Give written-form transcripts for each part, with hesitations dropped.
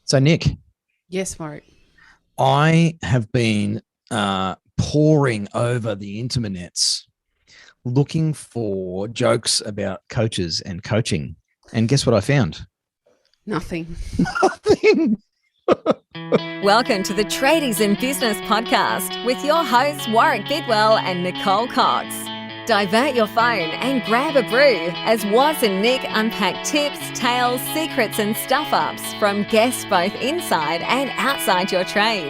So, Nick, Yes, Warwick. I have been poring over the internets looking for jokes about coaches and coaching. And guess what I found? Nothing. Nothing. Welcome to the Tradies in Business podcast with your hosts Warwick Bidwell and Nicole Cox. Divert your phone and grab a brew as Waz and Nick unpack tips, tales, secrets and stuff-ups from guests both inside and outside your trade,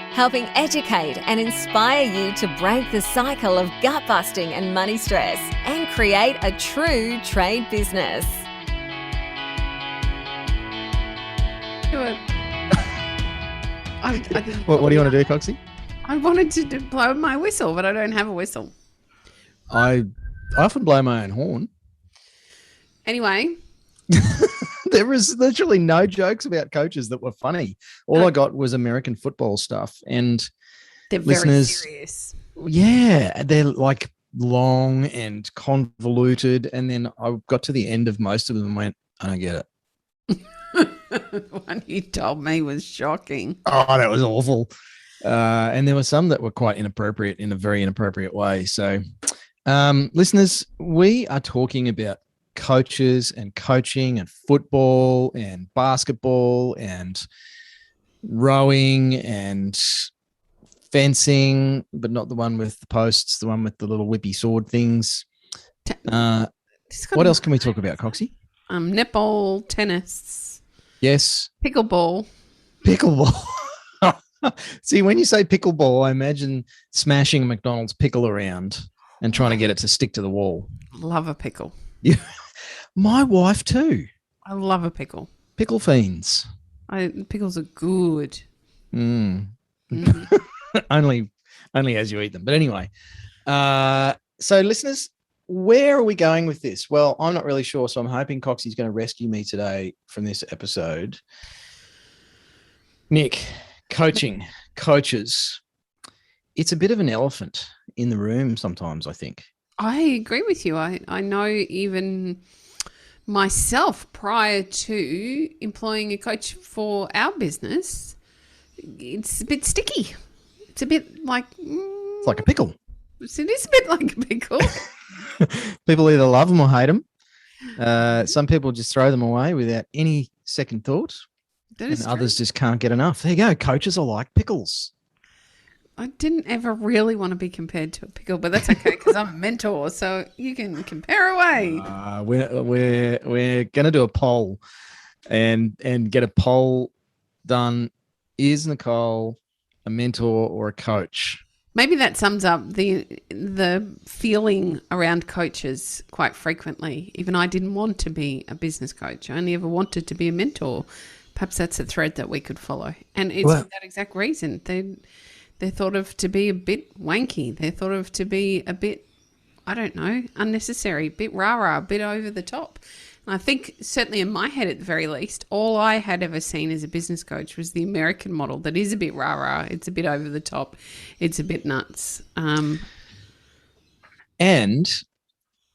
helping educate and inspire you to break the cycle of gut-busting and money stress and create a true trade business. What do you want to do, Coxie? I wanted to blow my whistle, but I don't have a whistle. I often blow my own horn. Anyway. There was literally no jokes about coaches that were funny. All I got was American football stuff. And they're listeners, very serious. Yeah, they're like long and convoluted. And then I got to the end of most of them and went, I don't get it. The one you told me was shocking. Oh, that was awful. And there were some that were quite inappropriate in a very inappropriate way. So, listeners, we are talking about coaches and coaching and football and basketball and rowing and fencing, but not the one with the posts, the one with the little whippy sword things. What else can we talk about, Coxie? Netball, tennis. Yes. Pickleball. See, when you say pickleball, I imagine smashing a McDonald's pickle around and trying to get it to stick to the wall. Love a pickle. Yeah. My wife too. I love a pickle. Pickle fiends. Pickles are good. Only as you eat them. But anyway, so listeners, where are we going with this? Well, I'm not really sure, so I'm hoping Coxie's going to rescue me today from this episode. Nick, coaches, it's a bit of an elephant in the room sometimes, I think. I agree with you. I know even myself, prior to employing a coach for our business, it's a bit sticky. It's a bit like... It's like a pickle. It is a bit like a pickle. People either love them or hate them. Some people just throw them away without any second thought. And others just can't get enough. There you go. Coaches are like pickles. I didn't ever really want to be compared to a pickle, but that's okay because I'm a mentor, so you can compare away. We're going to do a poll and get a poll done. Is Nicole a mentor or a coach? Maybe that sums up the feeling around coaches quite frequently. Even I didn't want to be a business coach. I only ever wanted to be a mentor. Perhaps that's a thread that we could follow. And it's for that exact reason. They're thought of to be a bit wanky. They're thought of to be a bit, I don't know, unnecessary, a bit rah-rah, a bit over the top. And I think certainly in my head at the very least, all I had ever seen as a business coach was the American model that is a bit rah-rah. It's a bit over the top. It's a bit nuts. And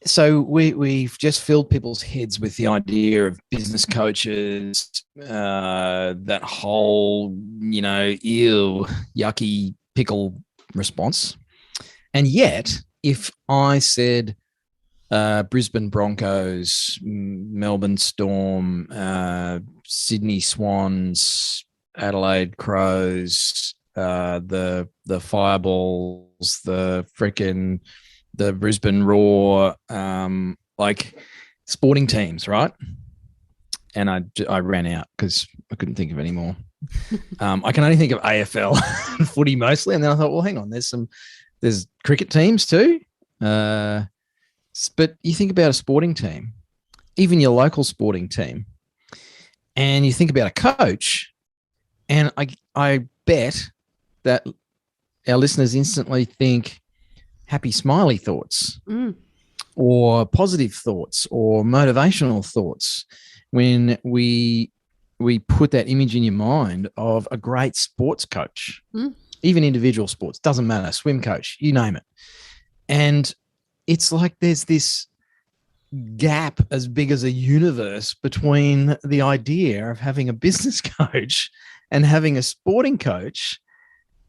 so we've just filled people's heads with the idea of business coaches, that whole, ew, yucky pickle response. And yet, if I said Brisbane Broncos, Melbourne Storm, Sydney Swans, Adelaide Crows, the Fireballs, the Brisbane Roar, like sporting teams, right? And I ran out because I couldn't think of any more. I can only think of AFL and footy mostly. And then I thought, well, hang on, there's cricket teams too. But you think about a sporting team, even your local sporting team, and you think about a coach, and I bet that our listeners instantly think happy, smiley thoughts or positive thoughts or motivational thoughts when we put that image in your mind of a great sports coach, even individual sports, doesn't matter, swim coach, you name it. And it's like there's this gap as big as a universe between the idea of having a business coach and having a sporting coach.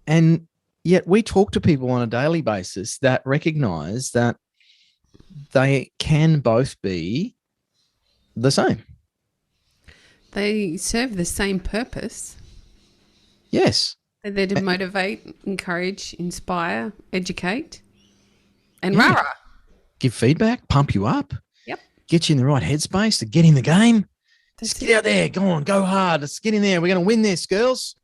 And yet we talk to people on a daily basis that recognize that they can both be the same. They serve the same purpose. Yes. They're there to motivate, encourage, inspire, educate, and Yeah. rah-rah. Give feedback, pump you up. Yep. Get you in the right headspace to get in the game. That's Let's get out there. Go on, go hard. Let's get in there. We're going to win this, girls.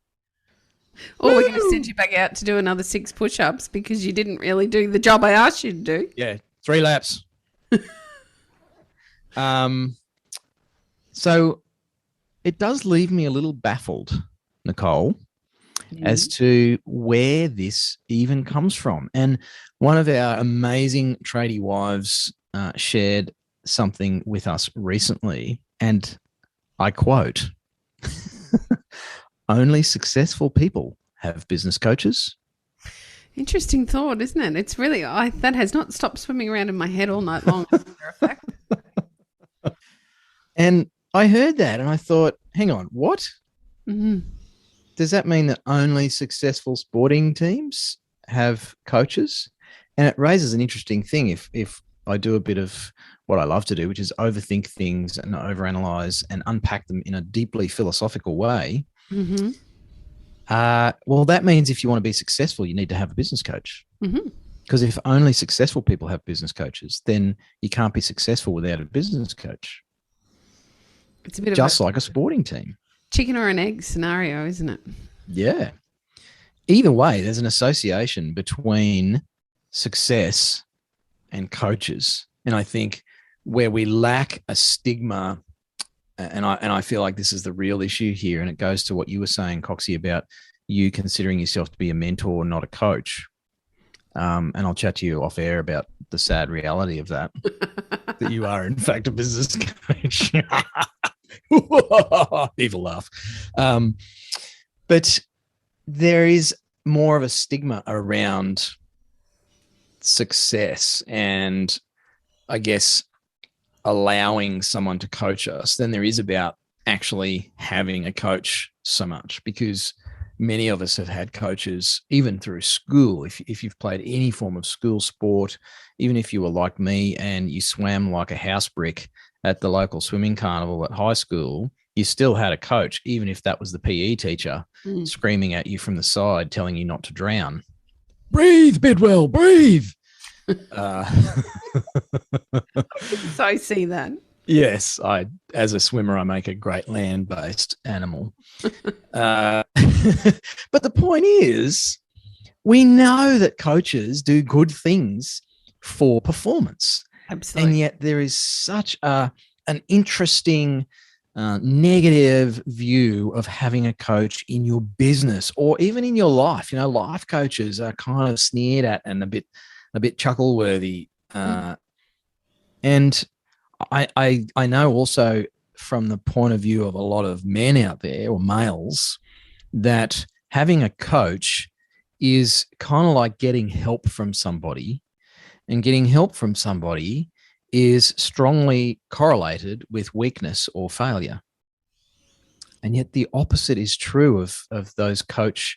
Or we're going to send you back out to do another 6 push-ups because you didn't really do the job I asked you to do. Yeah, 3 laps. So it does leave me a little baffled, Nicole, as to where this even comes from. And one of our amazing tradie wives shared something with us recently, and I quote, "Only successful people have business coaches." Interesting thought, isn't it? It's really, that has not stopped swimming around in my head all night long, as a matter of fact. And I heard that and I thought, hang on, what? Mm-hmm. Does that mean that only successful sporting teams have coaches? And it raises an interesting thing. If I do a bit of what I love to do, which is overthink things and overanalyze and unpack them in a deeply philosophical way, Mm-hmm. well, that means if you want to be successful, you need to have a business coach. Mm-hmm. Because if only successful people have business coaches, then you can't be successful without a business coach. It's a bit Just of like a sporting team. chicken or an egg scenario, isn't it? Yeah. Either way, there's an association between success and coaches. And I think where we lack a stigma, and I feel like this is the real issue here, and it goes to what you were saying, Coxie, about you considering yourself to be a mentor, not a coach. And I'll chat to you off air about the sad reality of that, that you are in fact a business coach. Evil laugh. But there is more of a stigma around success and I guess allowing someone to coach us than there is about actually having a coach so much, because many of us have had coaches even through school. If you've played any form of school sport, even if you were like me and you swam like a house brick at the local swimming carnival at high school, you still had a coach, even if that was the PE teacher screaming at you from the side, telling you not to drown. Breathe, Bidwell, breathe. So I see that. Yes, as a swimmer, I make a great land-based animal. But the point is, we know that coaches do good things for performance. Absolutely. And yet there is such an interesting negative view of having a coach in your business or even in your life. You know, life coaches are kind of sneered at and a bit chuckle-worthy. And I know also from the point of view of a lot of men out there, or males, that having a coach is kind of like getting help from somebody, and getting help from somebody is strongly correlated with weakness or failure. And yet the opposite is true of those coach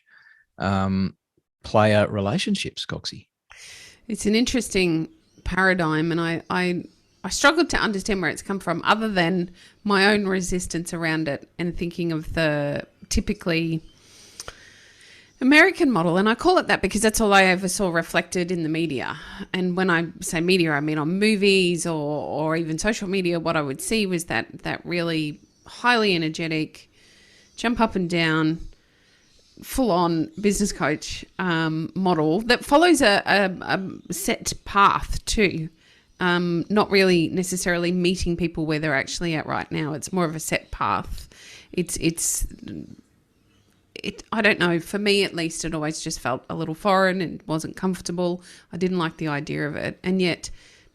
player relationships, Coxie. It's an interesting paradigm, and I struggled to understand where it's come from, other than my own resistance around it and thinking of the typically American model. And I call it that because that's all I ever saw reflected in the media. And when I say media, I mean on movies or even social media. What I would see was that really highly energetic, jump up and down, full-on business coach model that follows a set path too. Not really necessarily meeting people where they're actually at right now. It's more of a set path. I don't know, for me at least, it always just felt a little foreign and wasn't comfortable. I didn't like the idea of it. And yet,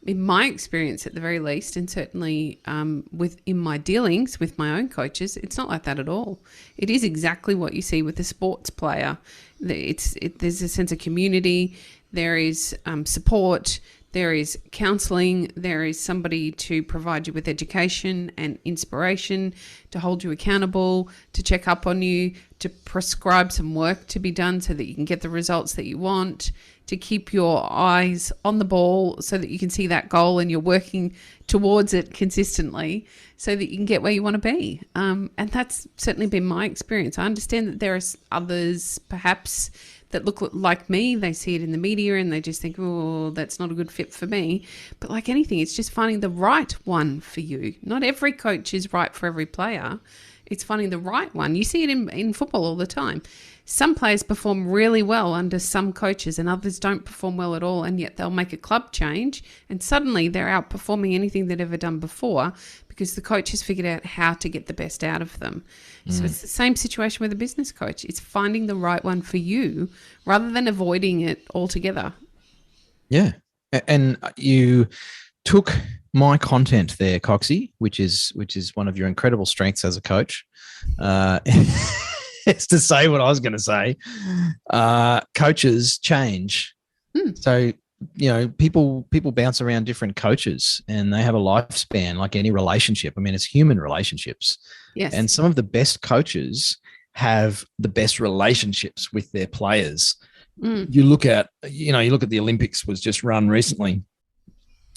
in my experience at the very least, and certainly in my dealings with my own coaches, it's not like that at all. It is exactly what you see with a sports player. There's a sense of community. There is support. There is counselling. There is somebody to provide you with education and inspiration, to hold you accountable, to check up on you, to prescribe some work to be done so that you can get the results that you want, to keep your eyes on the ball so that you can see that goal and you're working towards it consistently so that you can get where you want to be. And that's certainly been my experience. I understand that there are others perhaps that look like me. They see it in the media and they just think, oh, that's not a good fit for me. But like anything, it's just finding the right one for you. Not every coach is right for every player. It's finding the right one. You see it in football all the time. Some players perform really well under some coaches and others don't perform well at all, and yet they'll make a club change and suddenly they're outperforming anything they'd ever done before because the coach has figured out how to get the best out of them. So it's the same situation with a business coach. It's finding the right one for you rather than avoiding it altogether. Yeah. And you took my content there, Coxie, which is one of your incredible strengths as a coach. It's to say what I was going to say. Coaches change. So, people bounce around different coaches and they have a lifespan like any relationship. I mean, it's human relationships. Yes. And some of the best coaches have the best relationships with their players. You look at the Olympics was just run recently.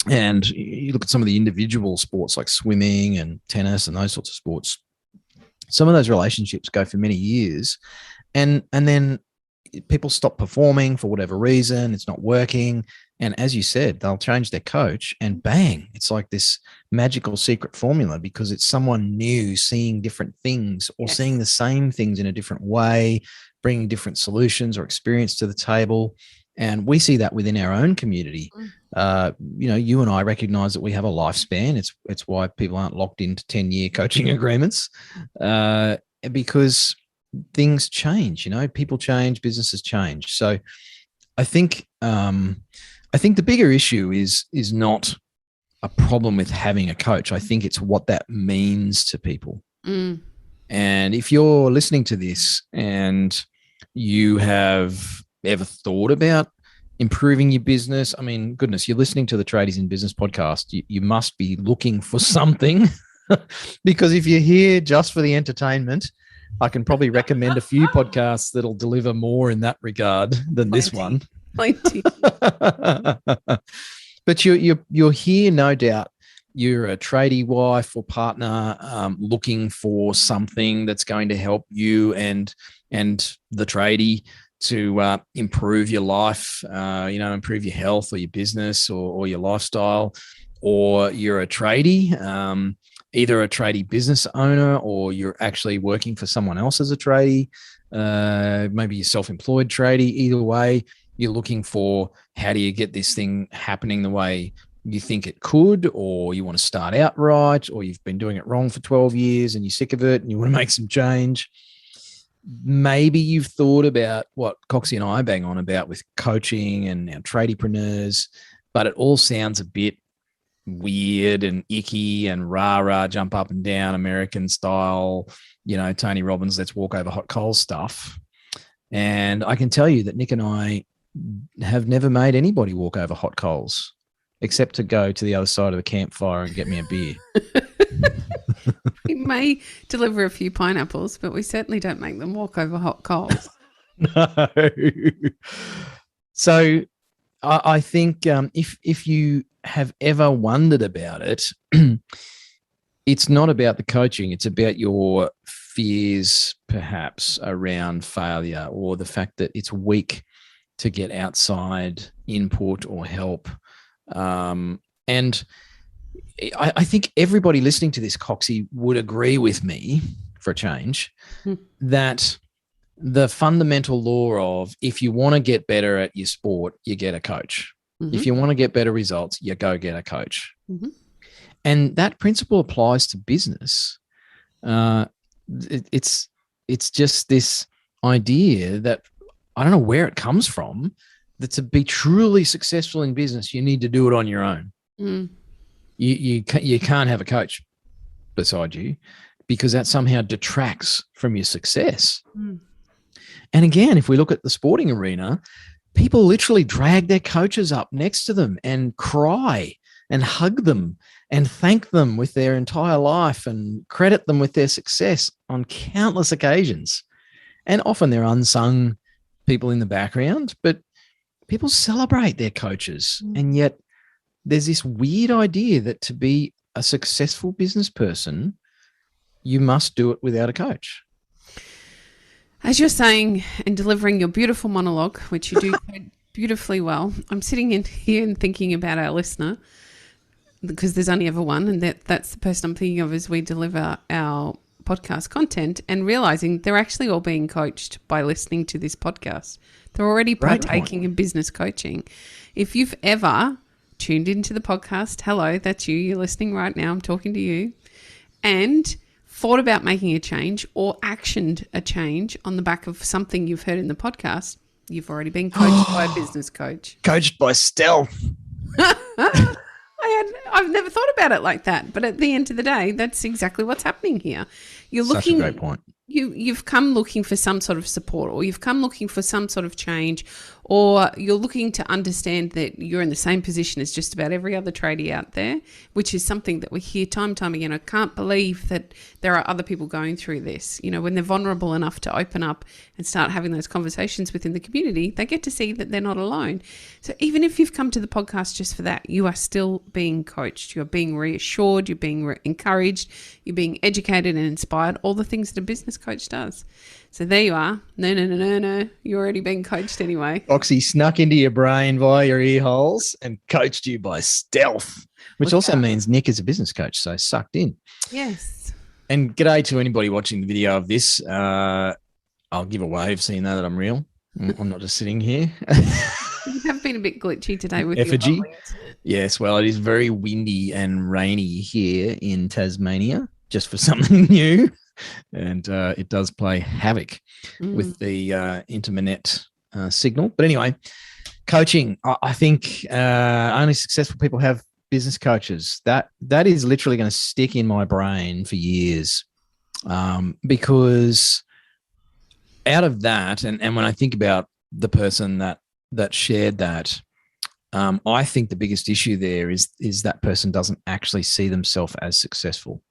And you look at some of the individual sports like swimming and tennis and those sorts of sports. Some of those relationships go for many years and then people stop performing for whatever reason. It's not working. And as you said, they'll change their coach and bang, it's like this magical secret formula because it's someone new seeing different things or seeing the same things in a different way, bringing different solutions or experience to the table. And we see that within our own community. You and I recognize that we have a lifespan. It's why people aren't locked into 10-year coaching agreements because things change, people change, businesses change. So I think the bigger issue is not a problem with having a coach. I think it's what that means to people. And if you're listening to this and you have ever thought about improving your business, I mean, goodness, you're listening to the Tradies in Business podcast. You must be looking for something because if you're here just for the entertainment, I can probably recommend a few podcasts that'll deliver more in that regard than this one. Plenty. But you're here, no doubt. You're a tradie wife or partner looking for something that's going to help you and the tradie to improve your life, improve your health or your business or your lifestyle, or you're a tradie, either a tradie business owner or you're actually working for someone else as a tradie, maybe you're self-employed tradie. Either way, you're looking for how do you get this thing happening the way you think it could, or you want to start out right, or you've been doing it wrong for 12 years and you're sick of it and you want to make some change. Maybe you've thought about what Coxie and I bang on about with coaching and our tradiepreneurs, but it all sounds a bit weird and icky and rah-rah, jump up and down, American style, Tony Robbins, let's walk over hot coals stuff. And I can tell you that Nic and I have never made anybody walk over hot coals except to go to the other side of the campfire and get me a beer. We may deliver a few pineapples, but we certainly don't make them walk over hot coals. No. So I think if you have ever wondered about it, it's not about the coaching. It's about your fears, perhaps, around failure or the fact that it's weak to get outside input or help. And I think everybody listening to this, Coxie, would agree with me, for a change, that the fundamental law of if you want to get better at your sport, you get a coach. If you want to get better results, you go get a coach. And that principle applies to business. It's just this idea that I don't know where it comes from, that to be truly successful in business, you need to do it on your own. You can't have a coach beside you because that somehow detracts from your success. And again, if we look at the sporting arena, people literally drag their coaches up next to them and cry and hug them and thank them with their entire life and credit them with their success on countless occasions. And often they're unsung people in the background, but people celebrate their coaches. And yet there's this weird idea that to be a successful business person, you must do it without a coach. As you're saying and delivering your beautiful monologue, which you do beautifully well, I'm sitting in here and thinking about our listener, because there's only ever one, and that's the person I'm thinking of as we deliver our podcast content, and realizing they're actually all being coached by listening to this podcast. They're already partaking in business coaching. If you've ever tuned into the podcast, hello, that's you. You're listening right now. I'm talking to you. And thought about making a change or actioned a change on the back of something you've heard in the podcast, you've already been coached by a business coach. Coached by stealth. I've never thought about it like that, but at the end of the day, that's exactly what's happening here. You're looking. Such a great point. You've come looking for some sort of support, or you've come looking for some sort of change, or you're looking to understand that you're in the same position as just about every other tradie out there, which is something that we hear time and time again. I can't believe that there are other people going through this. You know, when they're vulnerable enough to open up and start having those conversations within the community, they get to see that they're not alone. So even if you've come to the podcast just for that, you are still being coached. You're being reassured. You're being encouraged. You're being educated and inspired. All the things that a business coach does. So there you are. No. You're already being coached anyway. Foxy snuck into your brain via your ear holes and coached you by stealth, which also means Nic is a business coach, so sucked in. Yes. And g'day to anybody watching the video of this. I'll give a wave so you know that I'm real. I'm not just sitting here. You have been a bit glitchy today with effigy. Your volleys. Yes, well, it is very windy and rainy here in Tasmania, just for something new. And it does play havoc with the internet signal. But anyway, coaching, I think only successful people have business coaches. That is literally going to stick in my brain for years, because out of that, and when I think about the person that shared that, I think the biggest issue there is that person doesn't actually see themselves as successful.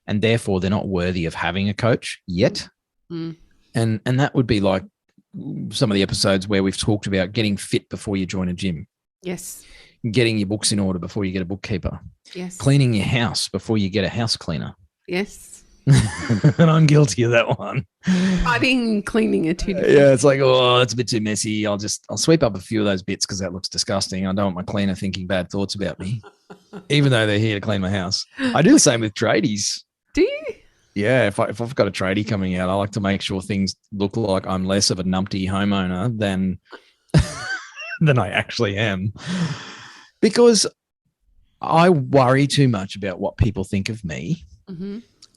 And therefore, they're not worthy of having a coach yet. And that would be like some of the episodes where we've talked about getting fit before you join a gym. Yes. Getting your books in order before you get a bookkeeper. Yes. Cleaning your house before you get a house cleaner. Yes. And I'm guilty of that one. Tidying and cleaning are two different. Yeah, it's like, oh, it's a bit too messy. I'll sweep up a few of those bits because that looks disgusting. I don't want my cleaner thinking bad thoughts about me, even though they're here to clean my house. I do the same with tradies. Do you? Yeah, if I've got a tradie coming out, I like to make sure things look like I'm less of a numpty homeowner than I actually am, because I worry too much about what people think of me.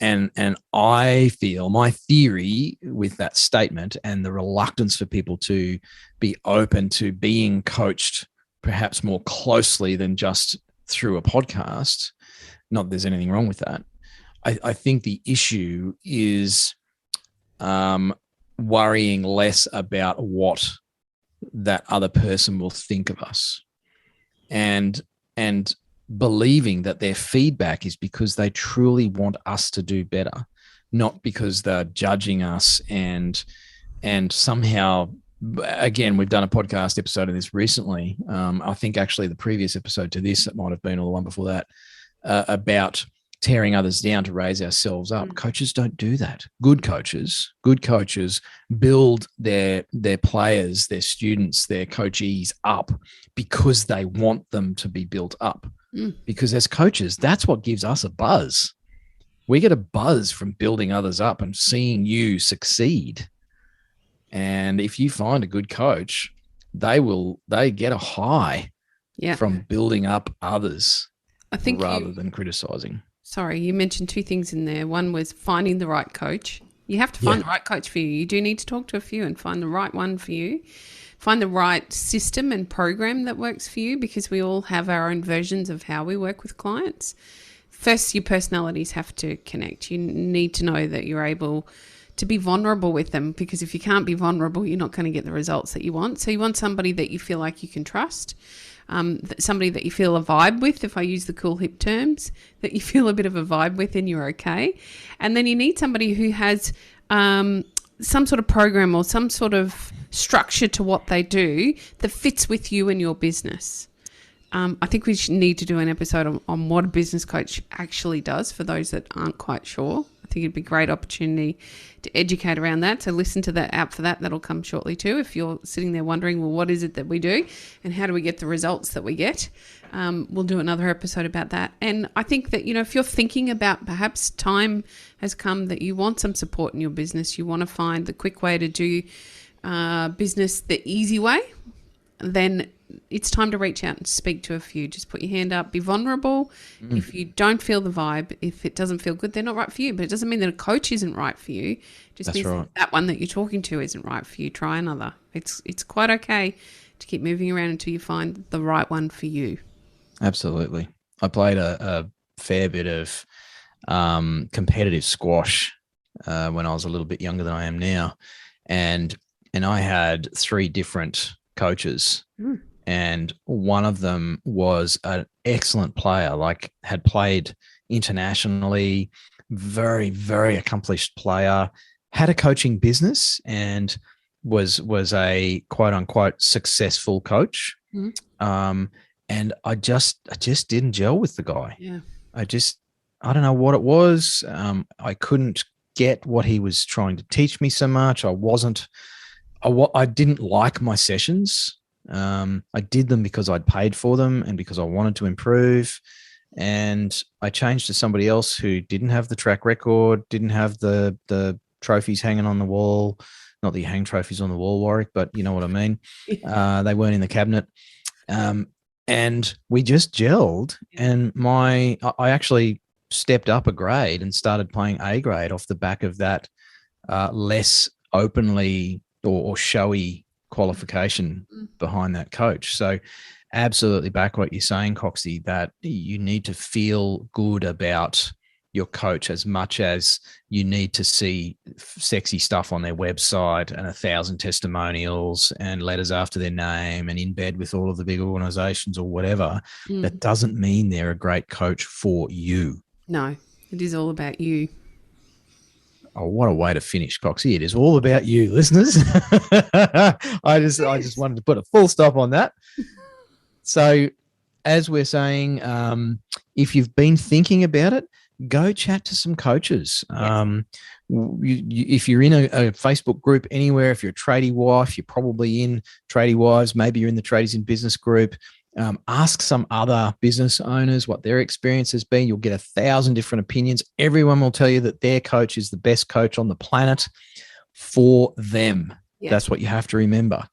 And I feel my theory with that statement and the reluctance for people to be open to being coached perhaps more closely than just through a podcast, not that there's anything wrong with that. I think the issue is worrying less about what that other person will think of us, and believing that their feedback is because they truly want us to do better, not because they're judging us. And somehow, again, we've done a podcast episode of this recently. I think actually the previous episode to this, it might have been, or the one before that, about tearing others down to raise ourselves up. Coaches don't do that. Good coaches build their players, their students, their coachees up because they want them to be built up. Because as coaches, that's what gives us a buzz. We get a buzz from building others up and seeing you succeed. And if you find a good coach, they get a high from building up others, I think, rather than criticizing. Sorry, you mentioned two things in there. One was finding the right coach. You have to find the right coach for you. You do need to talk to a few and find the right one for you. Find the right system and program that works for you, because we all have our own versions of how we work with clients. First, your personalities have to connect. You need to know that you're able to be vulnerable with them, because if you can't be vulnerable, you're not going to get the results that you want. So you want somebody that you feel like you can trust, somebody that you feel a vibe with, if I use the cool hip terms, that you feel a bit of a vibe with and you're okay. And then you need somebody who has some sort of program or some sort of structure to what they do that fits with you and your business. I think we need to do an episode on what a business coach actually does for those that aren't quite sure. I think it'd be a great opportunity to educate around that. So listen to that out for that. That'll come shortly too. If you're sitting there wondering, well, what is it that we do and how do we get the results that we get? We'll do another episode about that. And I think that, if you're thinking about perhaps time has come that you want some support in your business, you want to find the quick way to do business the easy way, then it's time to reach out and speak to a few. Just put your hand up, be vulnerable. If you don't feel the vibe, if it doesn't feel good, they're not right for you. But it doesn't mean that a coach isn't right for you. It just means that one that you're talking to isn't right for you. Try another. It's quite okay to keep moving around until you find the right one for you. Absolutely. I played a fair bit of competitive squash when I was a little bit younger than I am now. And I had 3 different coaches. And one of them was an excellent player, like had played internationally, very, very accomplished player, had a coaching business and was a quote unquote successful coach. And I just didn't gel with the guy. Yeah. I don't know what it was. I couldn't get what he was trying to teach me so much. I didn't like my sessions. I did them because I'd paid for them and because I wanted to improve. And I changed to somebody else who didn't have the track record, didn't have the trophies hanging on the wall. Not that you hang trophies on the wall, Warwick, but you know what I mean. They weren't in the cabinet. And we just gelled. And I actually stepped up a grade and started playing A grade off the back of that less openly or showy qualification behind that coach. So absolutely back what you're saying, Coxie, that you need to feel good about your coach as much as you need to see sexy stuff on their website and 1,000 testimonials and letters after their name and in bed with all of the big organizations or whatever. That doesn't mean they're a great coach for you. No, it is all about you. Oh, what a way to finish, Coxie. It is all about you, listeners. I just wanted to put a full stop on that. So as we're saying, if you've been thinking about it, go chat to some coaches. If you're in a Facebook group anywhere, if you're a tradie wife, you're probably in Tradie Wives, maybe you're in the Tradies in Business group. Ask some other business owners what their experience has been. You'll get 1,000 different opinions. Everyone will tell you that their coach is the best coach on the planet for them. Yeah. That's what you have to remember.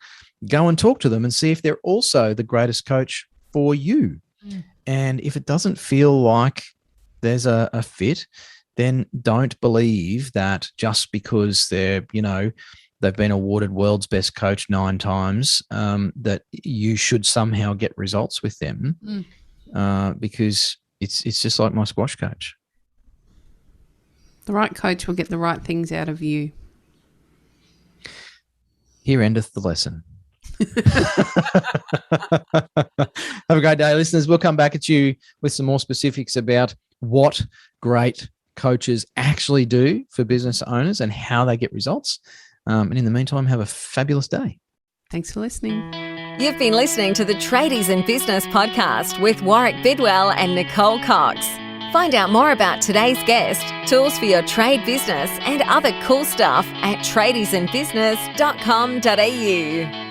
Go and talk to them and see if they're also the greatest coach for you. And if it doesn't feel like there's a fit, then don't believe that just because they've been awarded world's best coach 9 times, that you should somehow get results with them, because it's just like my squash coach. The right coach will get the right things out of you. Here endeth the lesson. Have a great day, listeners. We'll come back at you with some more specifics about what great coaches actually do for business owners and how they get results. And in the meantime, have a fabulous day. Thanks for listening. You've been listening to the Tradies in Business podcast with Warwick Bidwell and Nicole Cox. Find out more about today's guest, tools for your trade business and other cool stuff at tradiesinbusiness.com.au.